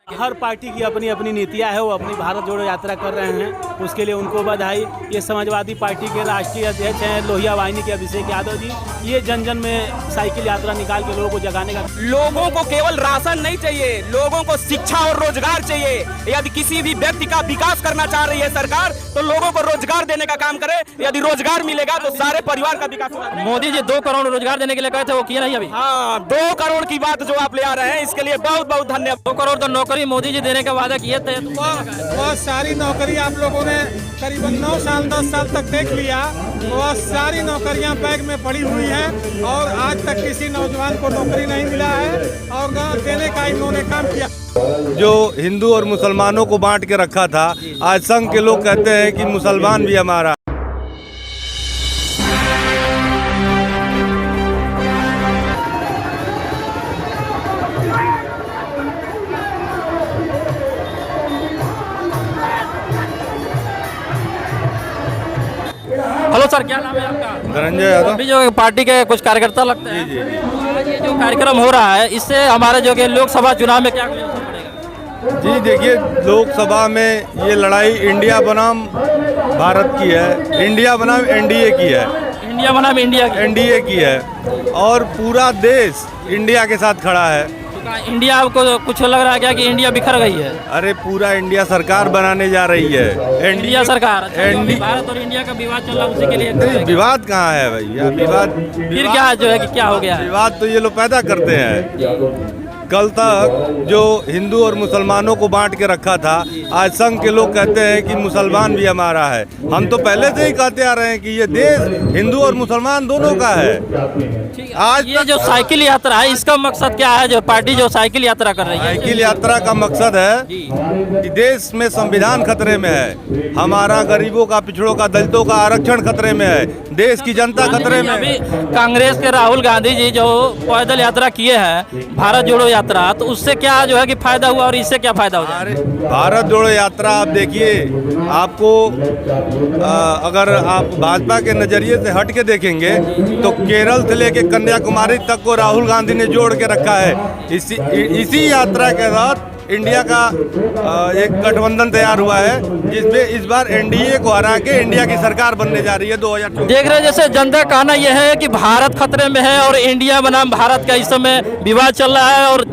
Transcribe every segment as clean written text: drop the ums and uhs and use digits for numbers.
हर party की अपनी अपनी नीतियां है, वो अपनी भारत जोड़ो यात्रा कर रहे हैं, उसके लिए उनको बधाई। ये समाजवादी पार्टी के राष्ट्रीय अध्यक्ष हैं लोहिया वाहिनी के अभिषेक यादव जी, ये जन जन में साइकिल यात्रा निकाल के लोगों को जगाने का। लोगों को केवल राशन नहीं चाहिए, लोगों को शिक्षा और रोजगार चाहिए। यदि किसी भी व्यक्ति का विकास करना चाह रही है सरकार, तो लोगों को रोजगार देने का काम करे। यदि रोजगार मिलेगा तो सारे परिवार का विकास होगा। मोदी जी 2 करोड़ रोजगार देने के लिए कहे थे, वो किए नहीं अभी। हाँ, 2 करोड़ की बात जो आप ले आ रहे हैं, इसके लिए बहुत बहुत धन्यवाद। 2 करोड़ तो नौकरी मोदी जी देने का वादा किए थे। वह सारी नौकरी आप लोगों ने करीबन 9 साल 10 साल तक देख लिया। वह सारी नौकरियां बैग में पड़ी हुई हैं और आज तक किसी नौजवान को नौकरी नहीं मिला है और देने का इन्होंने काम किया। जो हिंदू और मुसलमानों को बांट के रखा था, आज संघ के लोग कहते हैं कि मुसलमान भी हमारा। हेलो सर, क्या नाम है आपका? धनंजय यादव। अभी जो पार्टी के कुछ कार्यकर्ता लगते हैं, आज ये जो कार्यक्रम हो रहा है, इससे हमारे जो कि लोकसभा चुनाव में क्या असर पड़ेगा? जी देखिए, लोकसभा में ये लड़ाई इंडिया बनाम भारत की है, इंडिया बनाम एनडीए की है, इंडिया बनाम इंडिया की। एनडीए की है और पूरा देश इंडिया के साथ खड़ा है। इंडिया आपको कुछ लग रहा है क्या कि इंडिया बिखर गई है? अरे पूरा इंडिया सरकार बनाने जा रही है। इंडिया सरकार। एनडी भारत और इंडिया का विवाद चल रहा है, उसी के लिए नहीं, विवाद कहाँ है भैया? फिर क्या जो है कि क्या हो गया है? विवाद तो ये लोग पैदा करते हैं। कल तक जो हिंदू और मुसलमानों को बांट के रखा था, आज संघ के लोग कहते हैं कि मुसलमान भी हमारा है। हम तो पहले से ही कहते आ रहे हैं कि ये देश हिंदू और मुसलमान दोनों का है। आज ये जो साइकिल यात्रा है, इसका मकसद क्या है? जो पार्टी जो साइकिल यात्रा कर रही है, साइकिल यात्रा का मकसद है कि देश में संविधान खतरे में है, हमारा गरीबों का, पिछड़ों का, दलितों का आरक्षण खतरे में है, देश की जनता खतरे में। अभी कांग्रेस के राहुल गांधी जी जो पैदल यात्रा किए हैं, भारत जोड़ो यात्रा, तो उससे क्या जो है कि फायदा हुआ और इससे क्या फायदा हुआ? भारत जोड़ो यात्रा आप देखिए, आपको अगर आप भाजपा के नजरिए से हट के देखेंगे तो केरल से लेके कन्याकुमारी तक को राहुल गांधी ने जोड़ के रखा है। इसी यात्रा के साथ इंडिया का एक गठबंधन तैयार हुआ है, जिसमें इस बार एनडीए को हरा के इंडिया की सरकार बनने जा रही है 2024। देख रहे हैं जैसे जनता का कहना यह है कि भारत खतरे में है और इंडिया बनाम भारत का इस समय विवाद चल रहा है। और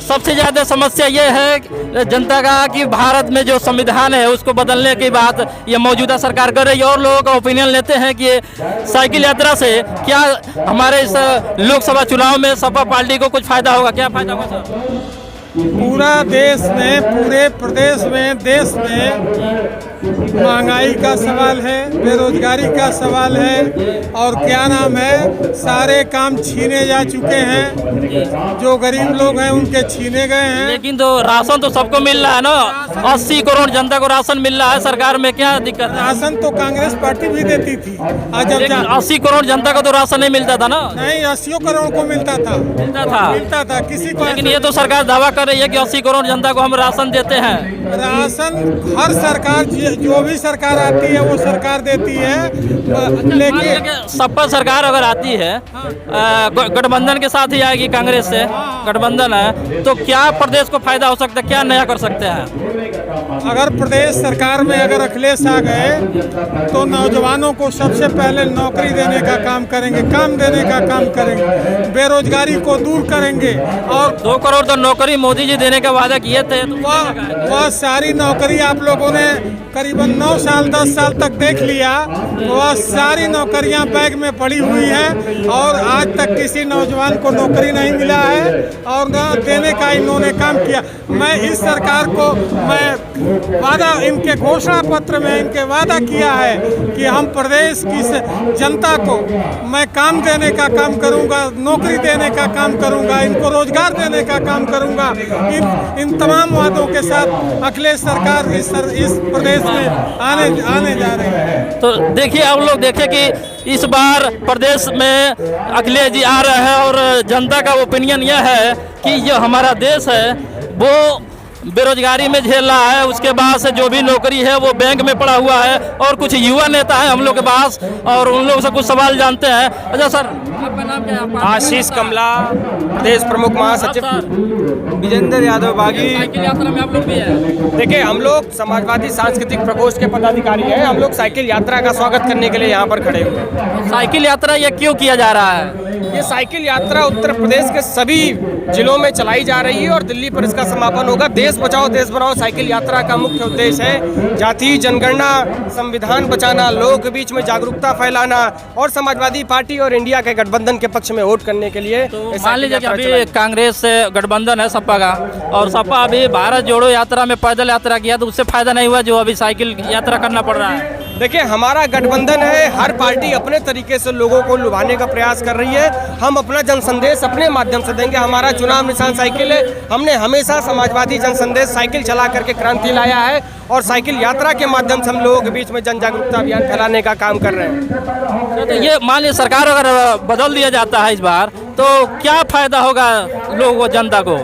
सबसे ज्यादा समस्या यह है जनता का कि भारत में जो संविधान है उसको बदलने की बात ये मौजूदा सरकार कर रही है। और लोगों का ओपिनियन लेते हैं कि साइकिल यात्रा से क्या हमारे इस लोकसभा चुनाव में सपा पार्टी को कुछ फायदा होगा? क्या फायदा होगा सर? पूरा देश में, पूरे प्रदेश में, देश में महंगाई का सवाल है, बेरोजगारी का सवाल है और क्या नाम है, सारे काम छीने जा चुके हैं। जो गरीब लोग हैं उनके छीने गए हैं। लेकिन तो राशन तो सबको मिल रहा है ना, 80 करोड़ जनता को राशन मिल रहा है। सरकार में क्या दिक्कत है? राशन तो कांग्रेस पार्टी भी देती थी। आज 80 करोड़ जनता को तो राशन नहीं मिलता था ना? नहीं, 80 करोड़ को मिलता था। मिलता था किसी को। लेकिन ये तो सरकार दावा कर रही है कि 80 करोड़ जनता को हम राशन देते हैं। राशन हर सरकार, जो भी सरकार आती है वो सरकार देती है। लेकिन सपा सरकार अगर आती है, गठबंधन के साथ ही आएगी, कांग्रेस से गठबंधन है, तो क्या प्रदेश को फायदा हो सकता है? क्या नया कर सकते हैं? अगर प्रदेश सरकार में अगर अखिलेश आ गए तो नौजवानों को सबसे पहले नौकरी देने का काम करेंगे, काम देने का काम करेंगे, बेरोजगारी को दूर करेंगे। और 2 करोड़ तो नौकरी मोदी जी देने का वादा किए थे। वह सारी नौकरी आप लोगों ने करीबन 9 साल 10 साल तक देख लिया। वह सारी नौकरियां बैग में पड़ी हुई हैं और आज तक किसी नौजवान को नौकरी नहीं मिला है और न देने का इन्होंने काम किया। मैं इस सरकार को, मैं वादा, इनके घोषणा पत्र में इनके वादा किया है कि हम प्रदेश की जनता को मैं काम देने का काम करूंगा, नौकरी देने का काम करूंगा, इनको रोजगार देने का काम करूंगा। इन तमाम वादों के साथ अखिलेश सरकार इस प्रदेश में आने जा रही है। तो देखिए, आप लोग देखें कि इस बार प्रदेश में अखिलेश जी आ रहे हैं और जनता का ओपिनियन यह है कि जो हमारा देश है वो बेरोजगारी में झेल रहा है। उसके बाद से जो भी नौकरी है वो बैंक में पड़ा हुआ है। और कुछ युवा नेता है हम लोग के पास और उन लोगों से कुछ सवाल जानते हैं। अच्छा सर, आपका नाम क्या है? आशीष कमला, प्रदेश प्रमुख महासचिव। विजेंद्र यादव बागी। साइकिल यात्रा में आप लोग भी हैं? देखिए, हम लोग समाजवादी सांस्कृतिक प्रकोष्ठ के पदाधिकारी हैं। हम लोग साइकिल यात्रा का स्वागत करने के लिए यहाँ पर खड़े हुए हैं। साइकिल यात्रा ये क्यों किया जा रहा है? ये साइकिल यात्रा उत्तर प्रदेश के सभी जिलों में चलाई जा रही है और दिल्ली पर इसका समापन होगा। देश बचाओ देश बनाओ साइकिल यात्रा का मुख्य उद्देश्य है जातीय जनगणना, संविधान बचाना, लोगों के बीच में जागरूकता फैलाना और समाजवादी पार्टी और इंडिया के गठबंधन के पक्ष में वोट करने के लिए। तो मान लीजिए कि अभी कांग्रेस से गठबंधन है सपा का, और सपा अभी भारत जोड़ो यात्रा में पैदल यात्रा किया तो उससे फायदा नहीं हुआ जो अभी साइकिल यात्रा करना पड़ रहा है। देखिए, हमारा गठबंधन है, हर पार्टी अपने तरीके से लोगों को लुभाने का प्रयास कर रही है। हम अपना जन संदेश अपने माध्यम से देंगे। हमारा चुनाव निशान साइकिल है। हमने हमेशा समाजवादी जन संदेश साइकिल चला करके क्रांति लाया है और साइकिल यात्रा के माध्यम से हम लोगों के बीच में जन जागरूकता अभियान फैलाने का काम कर रहे हैं। तो ये मान लीजिए सरकार अगर बदल दिया जाता है इस बार तो क्या फायदा होगा लोगों को, जनता को?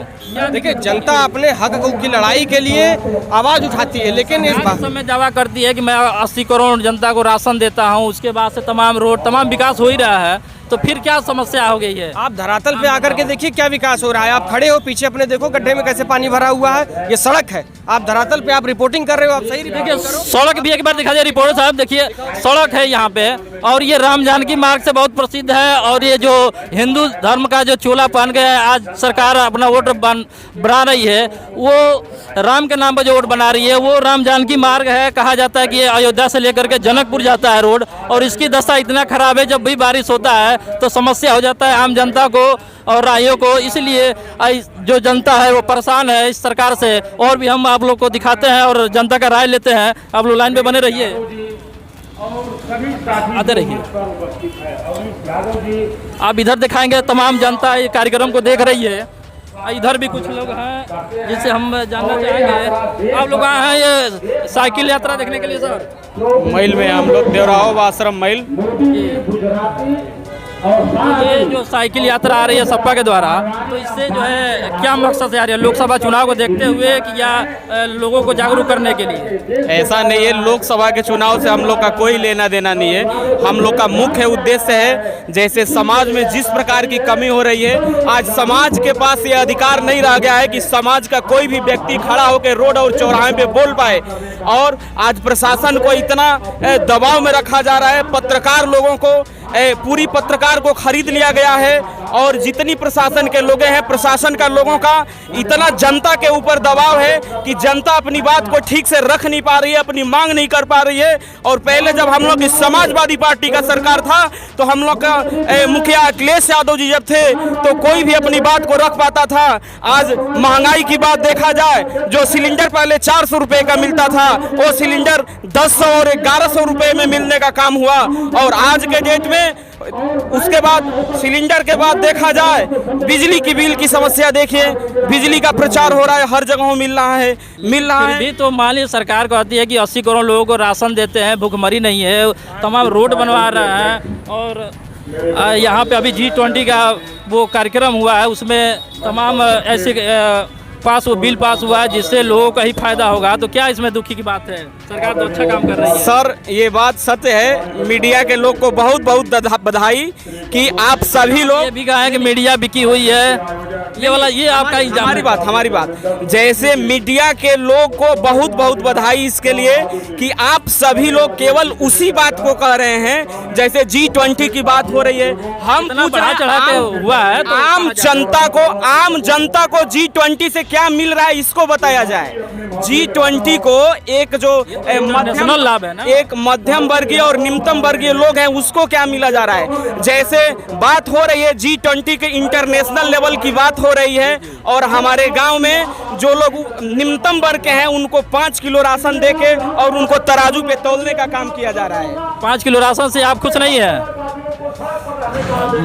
देखिए, जनता अपने हक की लड़ाई के लिए आवाज उठाती है, लेकिन इस बात समय दावा करती है कि मैं 80 करोड़ जनता को राशन देता हूं, उसके बाद से तमाम रोड तमाम विकास हो ही रहा है, तो फिर क्या समस्या हो गई है? आप धरातल पे आकर के देखिए क्या विकास हो रहा है। आप खड़े हो, पीछे अपने देखो गड्ढे में कैसे पानी भरा हुआ है। ये सड़क है, आप धरातल पे आप रिपोर्टिंग कर रहे हो, आप सही देखिए सड़क भी एक बार दिखा दिया रिपोर्टर साहब। देखिए सड़क है यहाँ पे, और ये राम जानकी मार्ग से बहुत प्रसिद्ध है, और ये जो हिंदू धर्म का जो चोला पहन गया है, आज सरकार अपना वोट बना रही है, वो राम के नाम पर जो वोट बना रही है वो राम जानकी मार्ग है। कहा जाता है कि ये अयोध्या से लेकर के जनकपुर जाता है रोड, और इसकी दशा इतना खराब है जब भी बारिश होता है तो समस्या हो जाता है आम जनता को और राहियों को। इसलिए जो जनता है वो परेशान है इस सरकार से, और भी हम आप लोग को दिखाते हैं और जनता का राय लेते हैं। आप लोग लाइन पे बने रहिए, आते रहिए। आप इधर दिखाएंगे, तमाम जनता ये कार्यक्रम को देख रही है। इधर भी कुछ लोग हैं जिनसे हम जानना चाहेंगे। आप लोग आए हैं ये साइकिल यात्रा देखने के लिए सर? मैल में हम लोग देवराव आश्रम मैल। ये जो साइकिल यात्रा आ रही है सपा के द्वारा, तो इससे जो है क्या मकसद से आ रही है? लोकसभा चुनाव को देखते हुए कि या लोगों को जागरूक करने के लिए? ऐसा नहीं है, लोकसभा के चुनाव से हम लोग का कोई लेना देना नहीं है। हम लोग का मुख्य उद्देश्य है, जैसे समाज में जिस प्रकार की कमी हो रही है, आज समाज के पास ये अधिकार नहीं रह गया है कि समाज का कोई भी व्यक्ति खड़ा होकर रोड और चौराहे पे बोल पाए। और आज प्रशासन को इतना दबाव में रखा जा रहा है, पत्रकार लोगों को पूरी पत्रकार को खरीद लिया गया है, और जितनी प्रशासन के लोग हैं, प्रशासन का लोगों का इतना जनता के ऊपर दबाव है कि जनता अपनी बात को ठीक से रख नहीं पा रही है, अपनी मांग नहीं कर पा रही है। और पहले जब हम लोग इस समाजवादी पार्टी का सरकार था तो हम लोग का मुखिया अखिलेश यादव जी जब थे तो कोई भी अपनी बात को रख पाता था। आज महंगाई की बात देखा जाए, जो सिलेंडर पहले 400 रुपए का मिलता था वो सिलेंडर 1000 और 1100 रुपए में मिलने का काम हुआ। और आज के डेट में उसके बाद सिलेंडर के बाद देखा जाए बिजली की बिल की समस्या देखिए, बिजली का प्रचार हो रहा है, हर जगह मिल रहा है। भी तो मान लीजिए सरकार कहती है कि 80 करोड़ लोगों को राशन देते हैं, भूखमरी नहीं है, तमाम रोड बनवा रहे हैं, और यहाँ पे अभी G20 का वो कार्यक्रम हुआ है, उसमें तमाम ऐसे बिल पास हुआ है जिससे लोगों का ही फायदा होगा। तो क्या इसमें दुखी की बात है? सरकार तो अच्छा काम कर रही है। सर, ये बात सत्य है। मीडिया के लोग को बहुत बहुत बधाई कि आप सभी लोग ये भी कहा है कि मीडिया बिकी हुई है, ये वाला ये आपका हमारी बात जैसे मीडिया के लोग को बहुत बहुत बधाई इसके लिए कि आप सभी लोग केवल उसी बात को कह रहे हैं, जैसे G20 की बात हो रही है। हम बढ़ा चढ़ा के हुआ है तो आम जनता को G20 से क्या मिल रहा है इसको बताया जाए। G20 को एक जो नेशनल लाभ है ना, एक मध्यम वर्गीय और निम्नतम वर्गीय लोग हैं उसको क्या मिला जा रहा है। जैसे बात हो रही है G20 के इंटरनेशनल लेवल की बात हो रही है, और हमारे गांव में जो लोग निम्नतम वर्ग के हैं उनको 5 किलो राशन देके और उनको तराजू पे तौलने का काम किया जा रहा है। 5 किलो राशन से आप खुश नहीं है?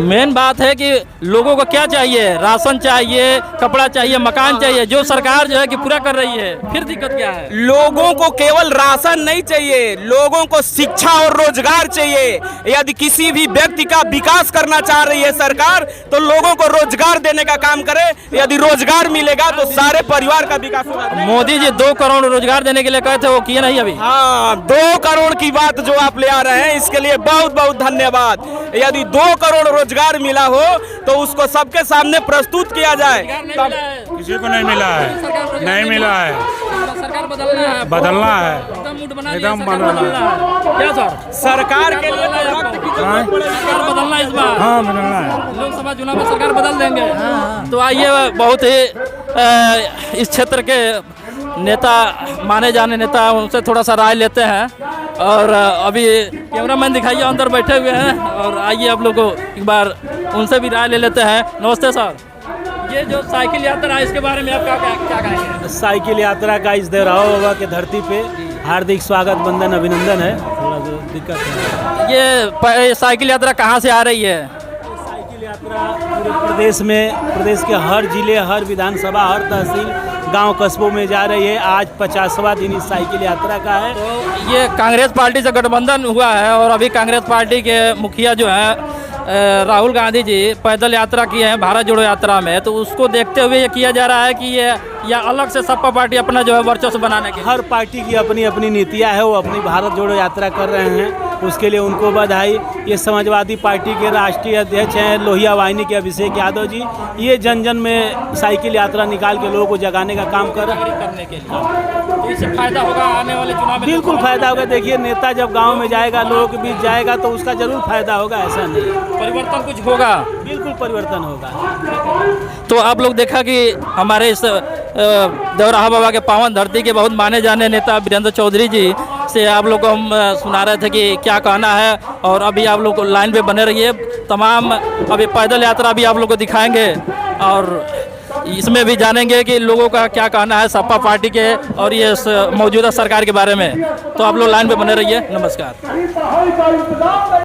मेन बात है कि लोगों को क्या चाहिए? राशन चाहिए, कपड़ा चाहिए, मकान चाहिए, जो सरकार जो है कि पूरा कर रही है। फिर दिक्कत क्या है? लोगों को केवल राशन नहीं चाहिए, लोगों को शिक्षा और रोजगार चाहिए। यदि किसी भी व्यक्ति का विकास करना चाह रही है सरकार तो लोगों को रोजगार देने का काम करे। यदि रोजगार मिलेगा तो सारे परिवार का विकास होगा। मोदी जी 2 करोड़ रोजगार देने के लिए कहे थे, वो किए नहीं अभी। हाँ, 2 करोड़ की बात जो आप ले आ रहे हैं इसके लिए बहुत बहुत धन्यवाद। यदि 2 करोड़ रोजगार मिला हो तो उसको सबके सामने प्रस्तुत किया जाए। किसी को नहीं मिला है, नहीं मिला है, सरकार बदलना है, एकदम बदलना है। क्या सर सरकार के लिए तो वक्त की जरूरत पड़ेगी। सरकार बदलना इस बार हाँ बदलना है। लोकसभा चुनाव में सरकार बदल देंगे। तो आइए बहुत ही इस क्षेत्र के नेता माने जाने नेता उनसे थोड़ा सा राय लेते हैं। और अभी कैमरामैन दिखाइए अंदर बैठे हुए हैं और आइए आप लोग को एक बार उनसे भी राय ले लेते हैं। नमस्ते सर, ये जो साइकिल यात्रा है इसके बारे में आप क्या कहेंगे? साइकिल यात्रा का इस देवराव बाबा के धरती पे हार्दिक स्वागत बंदन अभिनंदन है। थोड़ा जो दिक्कत है ये साइकिल यात्रा कहाँ से आ रही है? साइकिल यात्रा पूरे प्रदेश के हर जिले, हर विधानसभा, हर तहसील, गांव कस्बों में जा रही है। आज 50वां दिन इस साइकिल यात्रा का है। तो ये कांग्रेस पार्टी से गठबंधन हुआ है और अभी कांग्रेस पार्टी के मुखिया जो है राहुल गांधी जी पैदल यात्रा किए हैं भारत जोड़ो यात्रा में, तो उसको देखते हुए ये किया जा रहा है कि ये या अलग से सपा पार्टी अपना जो है वर्चस्व बनाने के हर पार्टी की अपनी अपनी नीतियाँ है, वो अपनी भारत जोड़ो यात्रा कर रहे हैं, उसके लिए उनको बधाई। ये समाजवादी पार्टी के राष्ट्रीय अध्यक्ष हैं लोहिया वाहिनी के अभिषेक यादव जी, ये जन जन में साइकिल यात्रा निकाल के लोगों को जगाने का काम कर रहे हैं। करने के लिए तो इससे फायदा होगा आने वाले चुनाव में? बिल्कुल फायदा होगा। देखिए नेता जब गांव में जाएगा, लोगों के बीच जाएगा तो उसका जरूर फायदा होगा, ऐसा नहीं। परिवर्तन कुछ होगा, बिल्कुल परिवर्तन होगा। तो आप लोग देखा कि हमारे इस देवराहा बाबा के पावन धरती के बहुत माने जाने नेता वीरेंद्र चौधरी जी से आप लोग को हम सुना रहे थे कि क्या कहना है। और अभी आप लोग को लाइन पे बने रहिए, तमाम अभी पैदल यात्रा भी आप लोग को दिखाएंगे और इसमें भी जानेंगे कि लोगों का क्या कहना है सपा पार्टी के और ये मौजूदा सरकार के बारे में। तो आप लोग लाइन पे बने रहिए। नमस्कार।